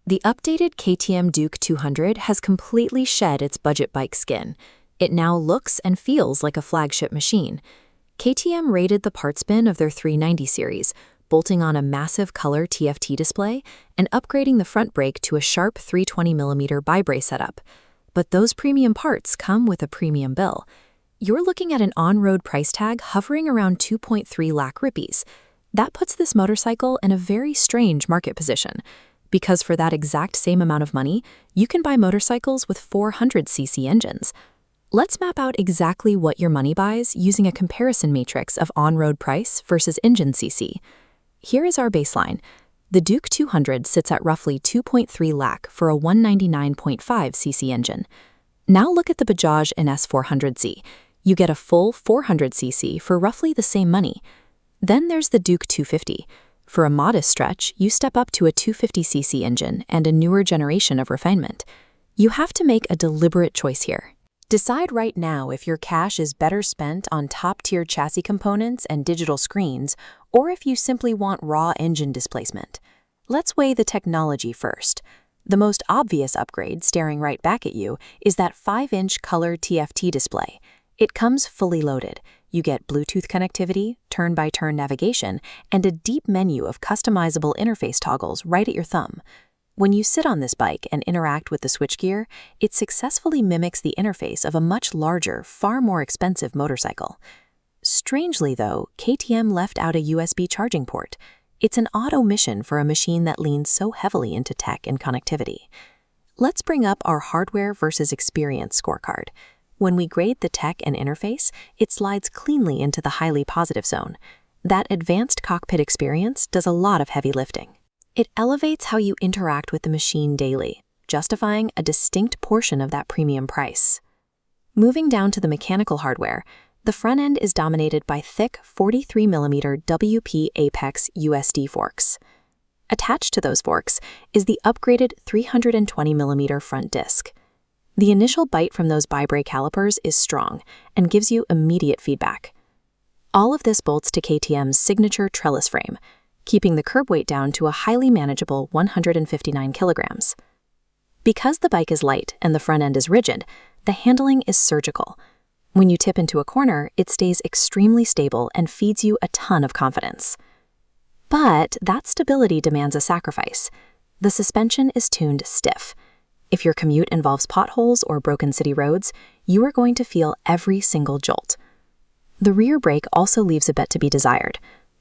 The updated KTM Duke 200 has completely shed its budget bike skin. It now looks and feels like a flagship machine. KTM rated the parts bin of their 390 series, bolting on a massive color TFT display and upgrading the front brake to a sharp 320mm ByBre setup. But those premium parts come with a premium bill. You're looking at an on-road price tag hovering around 2.3 lakh rupees. That puts this motorcycle in a very strange market position, because for that exact same amount of money, you can buy motorcycles with 400cc engines. Let's map out exactly what your money buys using a comparison matrix of on-road price versus engine cc. Here is our baseline. The Duke 200 sits at roughly 2.3 lakh for a 199.5cc engine. Now look at the Bajaj NS400Z. You get a full 400cc for roughly the same money. Then there's the Duke 250. For a modest stretch, you step up to a 250cc engine and a newer generation of refinement. You have to make a deliberate choice here. Decide right now if your cash is better spent on top-tier chassis components and digital screens, or if you simply want raw engine displacement. Let's weigh the technology first. The most obvious upgrade staring right back at you is that 5-inch color TFT display. It comes fully loaded. You get Bluetooth connectivity, turn-by-turn navigation, and a deep menu of customizable interface toggles right at your thumb. When you sit on this bike and interact with the switchgear, it successfully mimics the interface of a much larger, far more expensive motorcycle. Strangely, though, KTM left out a USB charging port. It's an odd omission for a machine that leans so heavily into tech and connectivity. Let's bring up our hardware versus experience scorecard. When we grade the tech and interface, it slides cleanly into the highly positive zone. That advanced cockpit experience does a lot of heavy lifting. It elevates how you interact with the machine daily, justifying a distinct portion of that premium price. Moving down to the mechanical hardware, the front end is dominated by thick 43mm WP Apex USD forks. Attached to those forks is the upgraded 320mm front disc. The initial bite from those ByBre calipers is strong and gives you immediate feedback. All of this bolts to KTM's signature trellis frame, keeping the curb weight down to a highly manageable 159 kilograms. Because the bike is light and the front end is rigid, the handling is surgical. When you tip into a corner, it stays extremely stable and feeds you a ton of confidence. But that stability demands a sacrifice. The suspension is tuned stiff. If your commute involves potholes or broken city roads, you are going to feel every single jolt. The rear brake also leaves a bit to be desired.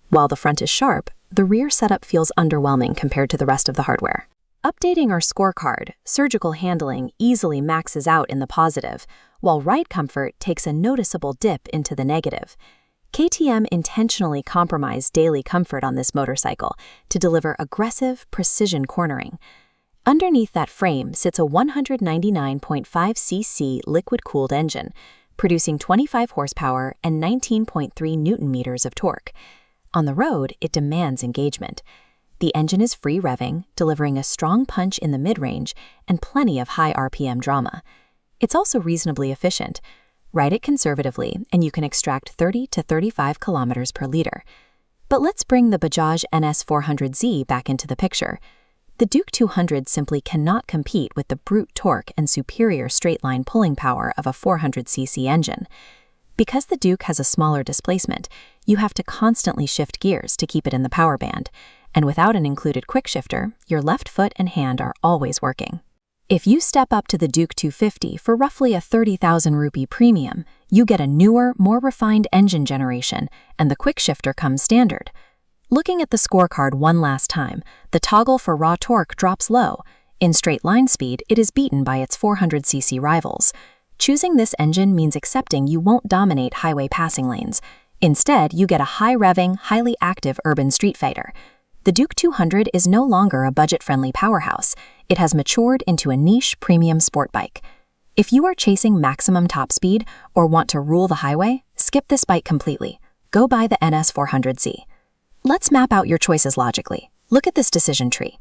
While the front is sharp, the rear setup feels underwhelming compared to the rest of the hardware. Updating our scorecard, surgical handling easily maxes out in the positive, while ride comfort takes a noticeable dip into the negative. KTM intentionally compromised daily comfort on this motorcycle to deliver aggressive, precision cornering. Underneath that frame sits a 199.5cc liquid-cooled engine, producing 25 horsepower and 19.3 Newton-meters of torque. On the road, it demands engagement. The engine is free revving, delivering a strong punch in the mid-range and plenty of high RPM drama. It's also reasonably efficient. Ride it conservatively, and you can extract 30 to 35 kilometers per liter. But let's bring the Bajaj NS400Z back into the picture. The Duke 200 simply cannot compete with the brute torque and superior straight-line pulling power of a 400cc engine. Because the Duke has a smaller displacement, you have to constantly shift gears to keep it in the power band, and without an included quick shifter, your left foot and hand are always working. If you step up to the Duke 250 for roughly a 30,000 rupee premium, you get a newer, more refined engine generation, and the quick shifter comes standard. Looking at the scorecard one last time, the toggle for raw torque drops low. In straight line speed, it is beaten by its 400cc rivals. Choosing this engine means accepting you won't dominate highway passing lanes. Instead, you get a high-revving, highly active urban Streetfighter. The Duke 200 is no longer a budget-friendly powerhouse. It has matured into a niche premium sport bike. If you are chasing maximum top speed or want to rule the highway, skip this bike completely. Go buy the NS400Z. Let's map out your choices logically. Look at this decision tree.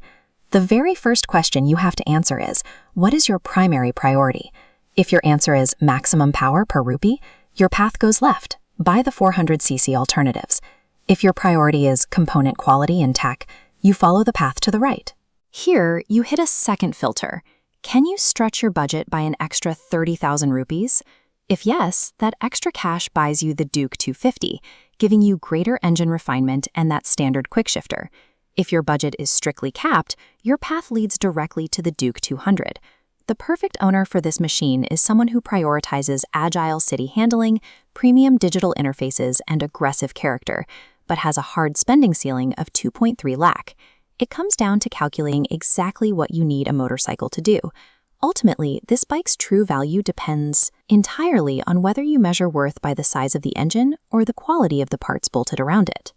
The very first question you have to answer is, what is your primary priority? If your answer is maximum power per rupee, your path goes left. Buy the 400cc alternatives. If your priority is component quality and tech, you follow the path to the right. Here, you hit a second filter. Can you stretch your budget by an extra 30,000 rupees? If yes, that extra cash buys you the Duke 250, giving you greater engine refinement and that standard quickshifter. If your budget is strictly capped, your path leads directly to the Duke 200. The perfect owner for this machine is someone who prioritizes agile city handling, premium digital interfaces, and aggressive character, but has a hard spending ceiling of 2.3 lakh. It comes down to calculating exactly what you need a motorcycle to do. Ultimately, this bike's true value depends entirely on whether you measure worth by the size of the engine or the quality of the parts bolted around it.